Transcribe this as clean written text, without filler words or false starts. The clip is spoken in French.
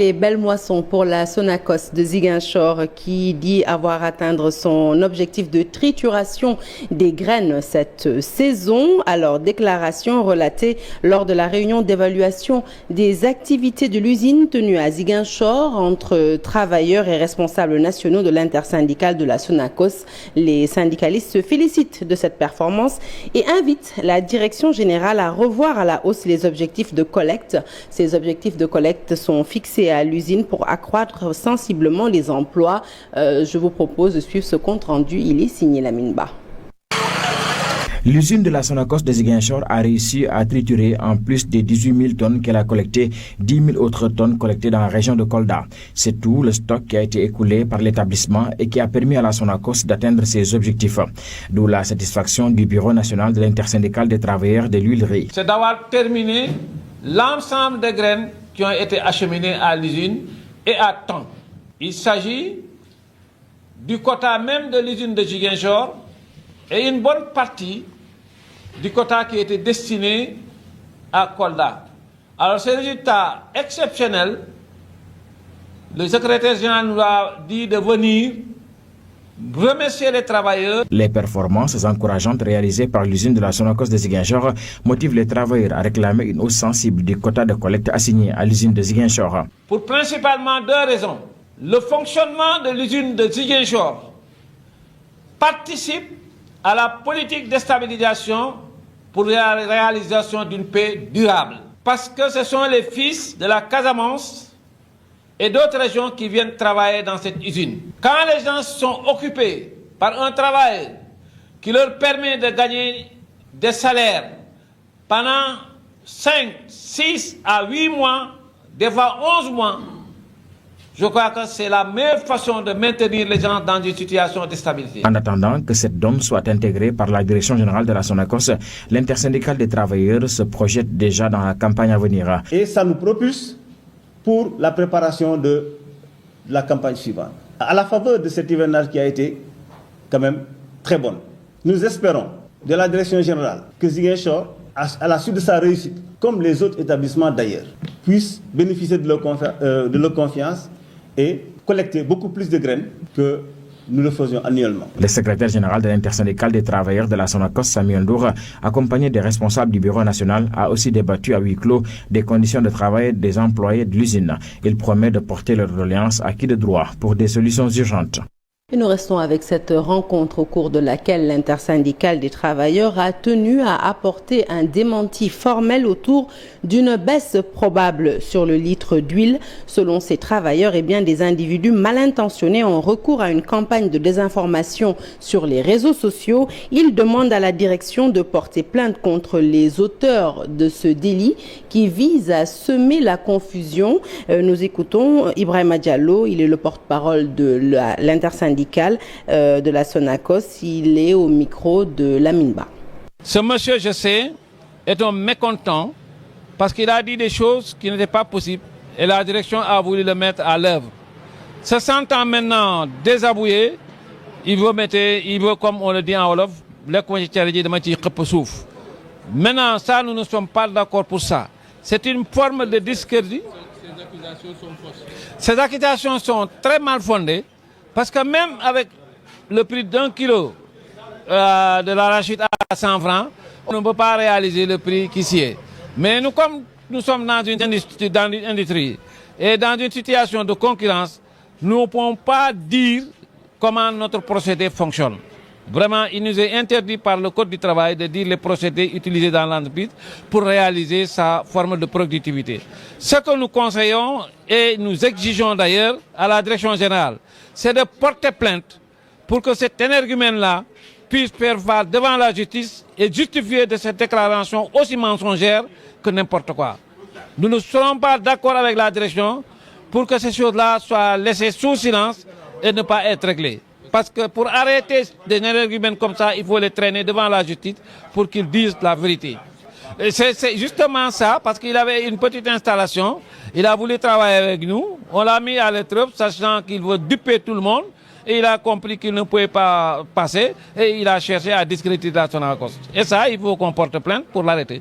Les belles moissons pour la Sonacos de Ziguinchor qui dit avoir atteint son objectif de trituration des graines cette saison. Alors, déclaration relatée lors de la réunion d'évaluation des activités de l'usine tenue à Ziguinchor entre travailleurs et responsables nationaux de l'intersyndicale de la Sonacos. Les syndicalistes se félicitent de cette performance et invitent la direction générale à revoir à la hausse les objectifs de collecte. Ces objectifs de collecte sont fixés à l'usine pour accroître sensiblement les emplois. Je vous propose de suivre ce compte rendu. Il est signé Lamine Ba. L'usine de la Sonacos de Ziguinchor a réussi à triturer en plus des 18 000 tonnes qu'elle a collectées, 10 000 autres tonnes collectées dans la région de Kolda. C'est tout le stock qui a été écoulé par l'établissement et qui a permis à la Sonacos d'atteindre ses objectifs. D'où la satisfaction du Bureau national de l'intersyndicale des travailleurs de l'huilerie. C'est d'avoir terminé l'ensemble des graines qui ont été acheminées à l'usine et à temps. Il s'agit du quota même de l'usine de Ziguinchor et une bonne partie du quota qui était destiné à Kolda. Alors ces résultats exceptionnels, le secrétaire général nous a dit de venir remercier les travailleurs. Les performances encourageantes réalisées par l'usine de la Sonacos de Ziguinchor motivent les travailleurs à réclamer une hausse sensible du quota de collecte assigné à l'usine de Ziguinchor. Pour principalement deux raisons. Le fonctionnement de l'usine de Ziguinchor participe à la politique de stabilisation pour la réalisation d'une paix durable. Parce que ce sont les fils de la Casamance et d'autres régions qui viennent travailler dans cette usine. Quand les gens sont occupés par un travail qui leur permet de gagner des salaires pendant 5, 6 à 8 mois, des fois 11 mois, je crois que c'est la meilleure façon de maintenir les gens dans une situation de stabilité. En attendant que cette donne soit intégrée par la direction générale de la Sonacos, l'intersyndicale des travailleurs se projette déjà dans la campagne à venir. Et ça nous propulse pour la préparation de la campagne suivante. À la faveur de cet hivernage qui a été quand même très bonne, nous espérons de la direction générale que Ziguinchor, à la suite de sa réussite, comme les autres établissements d'ailleurs, puisse bénéficier de leur confiance et collecter beaucoup plus de graines que nous le faisions annuellement. Le secrétaire général de l'intersyndicale des travailleurs de la Sonacos, Samuel Ndour, accompagné des responsables du bureau national, a aussi débattu à huis clos des conditions de travail des employés de l'usine. Il promet de porter leur doléance à qui de droit pour des solutions urgentes. Et nous restons avec cette rencontre au cours de laquelle l'intersyndicale des travailleurs a tenu à apporter un démenti formel autour d'une baisse probable sur le litre d'huile. Selon ces travailleurs, des individus mal intentionnés ont recours à une campagne de désinformation sur les réseaux sociaux. Ils demandent à la direction de porter plainte contre les auteurs de ce délit qui vise à semer la confusion. Nous écoutons Ibrahima Diallo, il est le porte-parole de l'intersyndicale de la Sonacos. Il est au micro de Lamine Ba. Ce monsieur, je sais, est un mécontent parce qu'il a dit des choses qui n'étaient pas possibles et la direction a voulu le mettre à l'œuvre. Se sentant maintenant désavoué, il veut, comme on le dit en Wolof, maintenant, ça, nous ne sommes pas d'accord pour ça. C'est une forme de discrédit. Ces accusations sont fausses. Ces accusations sont très mal fondées. Parce que même avec le prix d'1 kilo de l'arachide à 100 francs, on ne peut pas réaliser le prix qu'ici est. Mais nous, comme nous sommes dans une industrie et dans une situation de concurrence, nous ne pouvons pas dire comment notre procédé fonctionne. Vraiment, il nous est interdit par le Code du travail de dire les procédés utilisés dans l'entreprise pour réaliser sa forme de productivité. Ce que nous conseillons et nous exigeons d'ailleurs à la direction générale, c'est de porter plainte pour que cet énergumène-là puisse faire face devant la justice et justifier de cette déclaration aussi mensongère que n'importe quoi. Nous ne serons pas d'accord avec la direction pour que ces choses-là soient laissées sous silence et ne pas être réglées. Parce que pour arrêter des énergumènes comme ça, il faut les traîner devant la justice pour qu'ils disent la vérité. C'est justement ça, parce qu'il avait une petite installation, il a voulu travailler avec nous, on l'a mis à l'épreuve, sachant qu'il veut duper tout le monde, et il a compris qu'il ne pouvait pas passer, et il a cherché à discréditer la Sonacos. Et ça, il faut qu'on porte plainte pour l'arrêter.